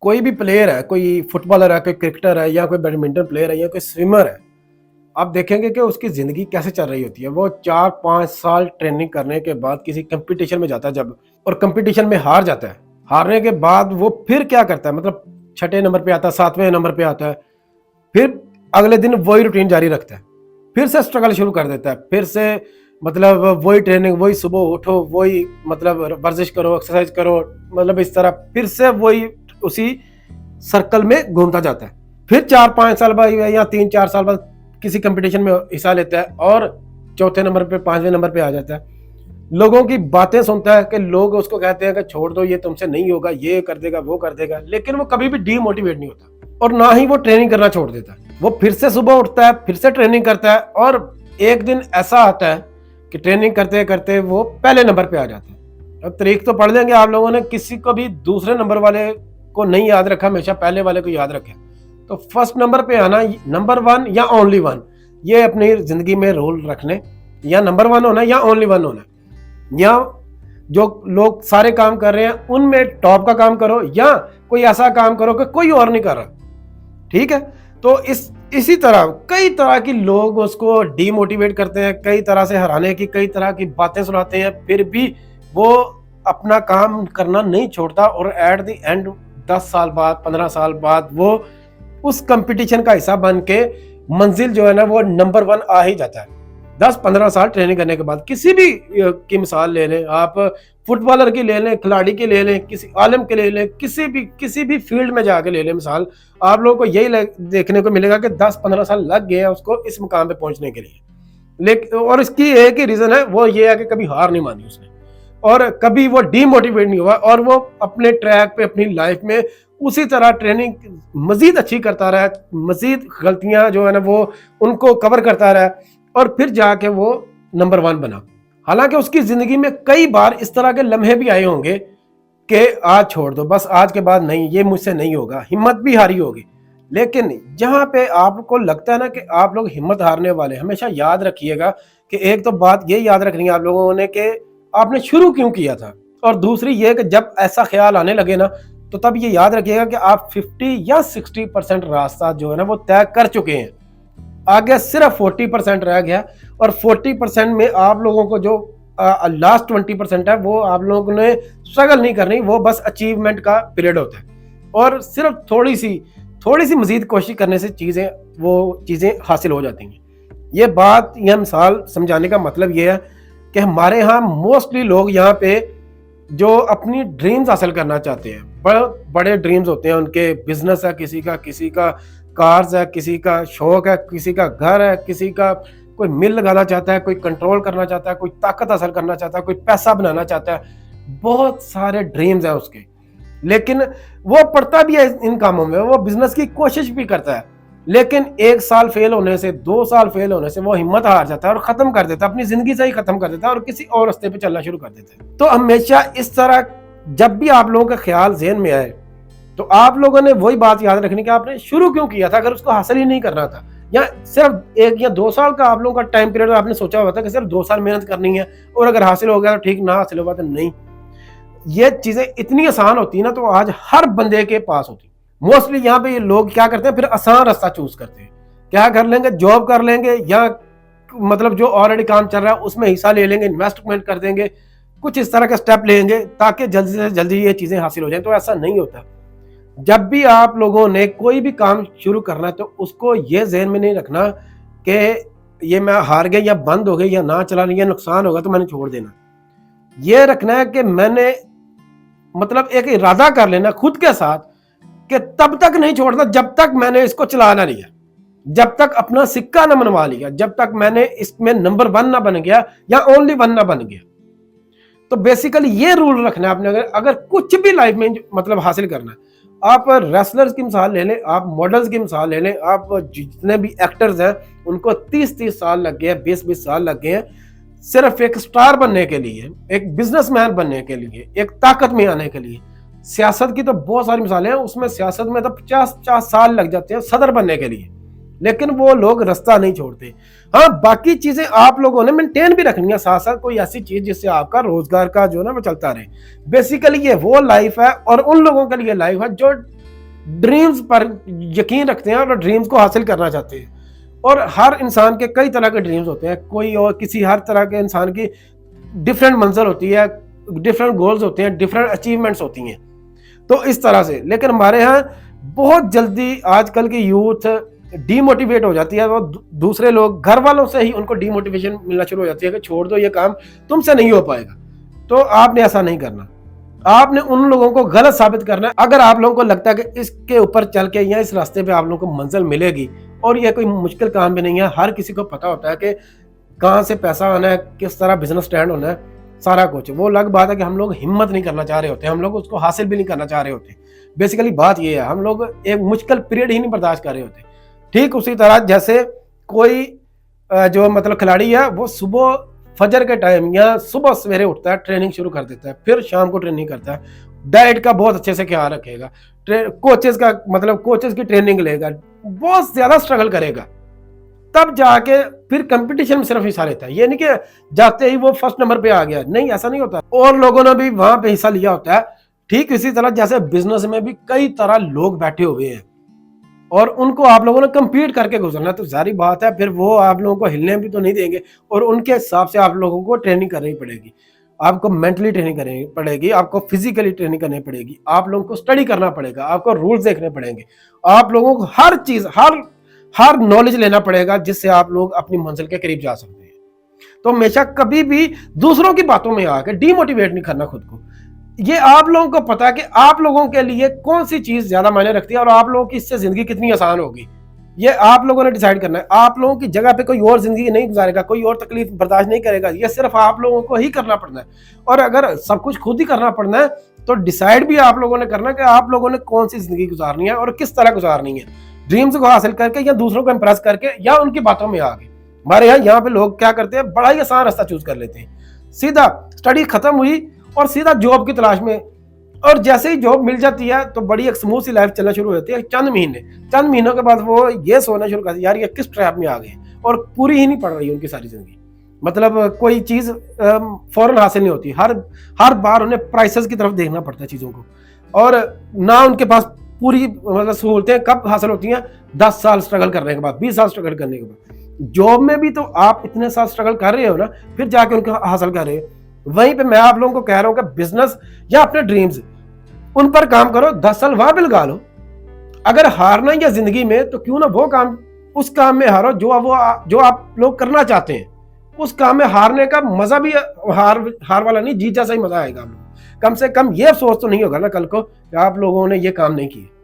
कोई भी प्लेयर है, कोई फुटबॉलर है, कोई क्रिकेटर है, या कोई बैडमिंटन प्लेयर है, या कोई स्विमर है, आप देखेंगे कि उसकी ज़िंदगी कैसे चल रही होती है। वो 4-5 साल ट्रेनिंग करने के बाद किसी कंपटीशन में जाता है जब, और कंपटीशन में हार जाता है। हारने के बाद वो फिर क्या करता है, मतलब 6ठे नंबर पे आता है, 7वें नंबर पे आता है, फिर अगले दिन वही रूटीन जारी रखता है, फिर से स्ट्रगल शुरू कर देता है, फिर से मतलब वही ट्रेनिंग, वही सुबह उठो, वही मतलब वर्जिश करो, एक्सरसाइज करो, मतलब इस तरह फिर से वही उसी सर्कल में घूमता जाता है। फिर 4-5 साल बाद या 3-4 साल बाद किसी कंपटीशन में हिस्सा लेता है और चौथे नंबर पे, 5वें नंबर पे आ जाता है। लोगों की बातें सुनता है कि लोग उसको कहते हैं कि छोड़ दो, ये तुमसे नहीं होगा, ये कर देगा, वो कर देगा, लेकिन वो कभी भी डीमोटिवेट नहीं होता और ना ही वो ट्रेनिंग करना छोड़ देता। वो फिर से सुबह उठता है, फिर से ट्रेनिंग करता है, और एक दिन ऐसा आता है कि ट्रेनिंग करते करते वो पहले नंबर पे आ जाता है। अब तारीख तो पढ़ लेंगे आप लोगों ने, किसी को भी दूसरे नंबर वाले को नहीं याद रखा, हमेशा पहले वाले को याद रखे। तो फर्स्ट नंबर पे आना, नंबर 1 या ओनली 1, ये अपनी जिंदगी में रूल रखने, या नंबर 1 होना या ओनली 1 होना, या जो लोग सारे काम कर रहे हैं उनमें टॉप का काम करो, या कोई ऐसा काम करो कि कोई और नहीं कर रहा। ठीक है, तो इसी तरह कई तरह की लोग उसको डीमोटिवेट करते हैं, कई तरह से हराने की कई तरह की बातें सुनाते हैं, फिर भी वो अपना काम करना नहीं छोड़ता, और एट द एंड 10 साल बाद, 15 साल बाद वो उस कंपटीशन का हिस्सा बन के मंजिल जो है ना, वो नंबर 1 आ ही जाता है। 10-15 साल ट्रेनिंग करने के बाद। किसी भी की मिसाल ले लें आप, फुटबॉलर की ले लें, खिलाड़ी की ले लें, किसी आलम के ले लें, किसी भी फील्ड में जाके ले लें मिसाल, आप लोगों को यही देखने को मिलेगा कि 10-15 साल लग गए हैं उसको इस मुकाम पे पहुंचने के लिए। लेकिन और इसकी एक ही रीजन है, वो ये है कि कभी हार नहीं मानी उसने, और कभी वो डीमोटिवेट नहीं हुआ, और वो अपने ट्रैक पे अपनी लाइफ में उसी तरह ट्रेनिंग मजीद अच्छी करता रहा, मजीद गलतियां जो है ना वो उनको कवर करता रहा, और फिर जाके वो नंबर 1 बना। हालांकि उसकी जिंदगी में कई बार इस तरह के लम्हे भी आए होंगे कि आज छोड़ दो, बस आज के बाद नहीं, ये मुझसे नहीं होगा, हिम्मत भी हारी होगी। लेकिन जहां पे आपको लगता है ना कि आप लोग हिम्मत हारने वाले, हमेशा याद रखिएगा कि एक तो बात ये याद रखनी है आप लोगों ने कि आपने शुरू क्यों किया था, और दूसरी ये कि जब ऐसा ख्याल आने लगे ना, तो तब ये याद रखिएगा कि आप 50 या 60% रास्ता जो है ना वो तय कर चुके हैं, आगे सिर्फ 40% रह गया, और 40% में आप लोगों को जो लास्ट 20% है वो आप लोगों ने स्ट्रगल नहीं करनी, वो बस अचीवमेंट का पीरियड होता है, और सिर्फ थोड़ी सी मजीद कोशिश करने से चीज़ें हासिल हो जाती हैं। ये बात, यह मिसाल समझाने का मतलब ये है कि हमारे यहाँ मोस्टली लोग यहाँ पे जो अपनी ड्रीम्स हासिल करना चाहते हैं, बड़े ड्रीम्स होते हैं उनके, बिजनेस है किसी का कार्स है, किसी का शौक है, किसी का घर है, किसी का कोई मिल लगाना चाहता है, कोई कंट्रोल करना चाहता है, कोई ताकत हासिल करना चाहता है, कोई पैसा बनाना चाहता है, बहुत सारे ड्रीम्स हैं उसके। लेकिन वो पढ़ता भी है इन कामों में, वो बिजनेस की कोशिश भी करता है, लेकिन 1 साल फेल होने से, 2 साल फेल होने से वो हिम्मत हार जाता है और खत्म कर देता है, अपनी जिंदगी से ही खत्म कर देता है और किसी और रास्ते पे चलना शुरू कर देता है। तो हमेशा इस तरह जब भी आप लोगों का ख्याल ज़हन में आए, तो आप लोगों ने वही बात याद रखनी कि आपने शुरू क्यों किया था, अगर उसको हासिल ही नहीं करना था, या सिर्फ 1 या 2 साल का आप लोगों का टाइम पीरियड आपने सोचा हुआ था कि सिर्फ 2 साल मेहनत करनी है, और अगर हासिल हो गया तो ठीक, ना हासिल हुआ तो नहीं। ये चीजें इतनी आसान होती ना, तो आज हर बंदे के पास होती। मोस्टली यहाँ पे ये लोग क्या करते हैं, फिर आसान रास्ता चूज करते हैं, क्या कर लेंगे, जॉब कर लेंगे, या मतलब जो ऑलरेडी काम चल रहा है उसमें हिस्सा ले लेंगे, इन्वेस्टमेंट कर देंगे, कुछ इस तरह के स्टेप लेंगे ताकि जल्दी से जल्दी ये चीजें हासिल हो जाएं। तो ऐसा नहीं होता। जब भी आप लोगों ने कोई भी काम शुरू करना है, तो उसको ये ज़हन में नहीं रखना कि ये मैं हार गया या बंद हो गई या ना चला नहीं, या नुकसान होगा तो मैंने छोड़ देना। ये रखना है कि मैंने मतलब एक इरादा कर लेना खुद के साथ कि तब तक नहीं छोड़ना जब तक मैंने इसको चलाना नहीं है, जब तक अपना सिक्का ना मनवा लिया, जब तक मैंने इसमें नंबर 1 ना बन गया या ओनली 1 ना बन गया। तो बेसिकली ये रूल रखना है आपने, अगर कुछ भी लाइफ में मतलब हासिल करना है। आप रेसलर्स की मिसाल ले लें, आप मॉडल्स की मिसाल ले लें, आप जितने भी एक्टर्स हैं उनको 30-30 साल लग गए हैं, 20-20 साल लग गए हैं, सिर्फ एक स्टार बनने के लिए, एक बिजनेसमैन बनने के लिए, एक ताकत में आने के लिए। सियासत की तो बहुत सारी मिसालें हैं, उसमें सियासत में तो 50-50 साल लग जाते हैं सदर बनने के लिए, लेकिन वो लोग रास्ता नहीं छोड़ते। हाँ, बाकी चीजें आप लोगों ने मेंटेन भी रखनी है साथ साथ, कोई ऐसी चीज जिससे आपका रोजगार का जो ना वो चलता रहे। बेसिकली ये वो लाइफ है, और उन लोगों के लिए लाइफ है जो ड्रीम्स पर यकीन रखते हैं और ड्रीम्स को हासिल करना चाहते हैं। और हर इंसान के कई तरह के ड्रीम्स होते हैं, कोई और किसी हर तरह के इंसान की डिफरेंट मंजिल होती है, डिफरेंट गोल्स होते हैं, डिफरेंट अचीवमेंट्स होती हैं। तो इस तरह से, लेकिन हमारे यहाँ बहुत जल्दी आजकल की यूथ डीमोटिवेट हो जाती है। वो दूसरे लोग, घर वालों से ही उनको डीमोटिवेशन मिलना शुरू हो जाती है कि छोड़ दो ये काम, तुमसे नहीं हो पाएगा। तो आपने ऐसा नहीं करना, आपने उन लोगों को गलत साबित करना है। अगर आप लोगों को लगता है कि इसके ऊपर चल के या इस रास्ते पे आप लोगों को मंजिल मिलेगी, और यह कोई मुश्किल काम भी नहीं है, हर किसी को पता होता है कि कहाँ से पैसा आना है, किस तरह बिजनेस स्टैंड होना है, सारा कुछ। वो अलग बात है कि हम लोग हिम्मत नहीं करना चाह रहे होते, हम लोग उसको हासिल भी नहीं करना चाह रहे होते। बेसिकली बात ये है, हम लोग एक मुश्किल पीरियड ही नहीं बर्दाश्त कर रहे होते। ठीक उसी तरह जैसे कोई जो मतलब खिलाड़ी है, वो सुबह फजर के टाइम या सुबह सवेरे उठता है, ट्रेनिंग शुरू कर देता है, फिर शाम को ट्रेनिंग करता है, डाइट का बहुत अच्छे से ख्याल रखेगा, कोचेस का मतलब कोचेस की ट्रेनिंग लेगा, बहुत ज्यादा स्ट्रगल करेगा, तब जाके फिर कंपटीशन में सिर्फ हिस्सा लेता है। ये नहीं कि जाते ही वो फर्स्ट नंबर पे आ गया, नहीं, ऐसा नहीं होता। और लोगों ने भी वहां पे हिस्सा लिया होता है। ठीक इसी तरह जैसे बिजनेस में भी कई तरह लोग बैठे हुए हैं और उनको आप लोगों ने कम्पीट करके गुजरना, तो सारी बात है, फिर वो आप लोगों को हिलने भी तो नहीं देंगे, और उनके हिसाब से आप लोगों को ट्रेनिंग करनी पड़ेगी। आपको मेंटली ट्रेनिंग करनी पड़ेगी, आपको फिजिकली ट्रेनिंग करनी पड़ेगी, आप लोगों को स्टडी करना पड़ेगा, आपको रूल्स देखने पड़ेंगे, आप लोगों को हर चीज, हर नॉलेज लेना पड़ेगा, जिससे आप लोग अपनी मंजिल के करीब जा सकते हैं। तो हमेशा कभी भी दूसरों की बातों में आकर डीमोटिवेट नहीं करना खुद को। ये आप लोगों को पता है कि आप लोगों के लिए कौन सी चीज ज्यादा मायने रखती है और आप लोगों की इससे जिंदगी कितनी आसान होगी, ये आप लोगों ने डिसाइड करना है। आप लोगों की जगह पे कोई और जिंदगी नहीं गुजारेगा, कोई और तकलीफ बर्दाश्त नहीं करेगा, ये सिर्फ आप लोगों को ही करना पड़ना है। और अगर सब कुछ खुद ही करना पड़ना है, तो डिसाइड भी आप लोगों ने करना है कि आप लोगों ने कौन सी जिंदगी गुजारनी है और किस तरह गुजारनी है, ड्रीम्स को हासिल करके या दूसरों को इंप्रेस करके या उनकी बातों में आके। हमारे यहाँ पे लोग क्या करते हैं, बड़ा ही आसान रास्ता चूज कर लेते हैं, सीधा स्टडी खत्म हुई और सीधा जॉब की तलाश में, और जैसे ही जॉब मिल जाती है तो बड़ी एक स्मूथ सी लाइफ चलना शुरू हो जाती है। चंद महीनों के बाद वो ये सोचना शुरू करते हैं, यार ये किस ट्रैप में आ गए, और पूरी ही नहीं पड़ रही उनकी सारी जिंदगी। मतलब कोई चीज फौरन हासिल नहीं होती, हर बार उन्हें प्राइसेस की तरफ देखना पड़ता है चीजों को, और ना उनके पास पूरी मतलब सहूलतें कब हासिल होती हैं, 10 साल स्ट्रगल करने के बाद, 20 साल स्ट्रगल करने के बाद। जॉब में भी तो आप इतने साल स्ट्रगल कर रहे हो ना, फिर जाके उनको हासिल कर रहे हो। वहीं पे मैं आप लोगों को कह रहा हूँ कि बिजनेस या अपने ड्रीम्स, उन पर काम करो, 10 साल वहां पे लगा लो। अगर हारना ही है जिंदगी में, तो क्यों ना वो काम, उस काम में हारो जो आप लोग करना चाहते हैं। उस काम में हारने का मजा भी हार वाला नहीं, जीत जैसा ही मजा आएगा आप लोग। कम से कम ये अफसोस तो नहीं होगा ना कल को कि आप लोगों ने ये काम नहीं किया।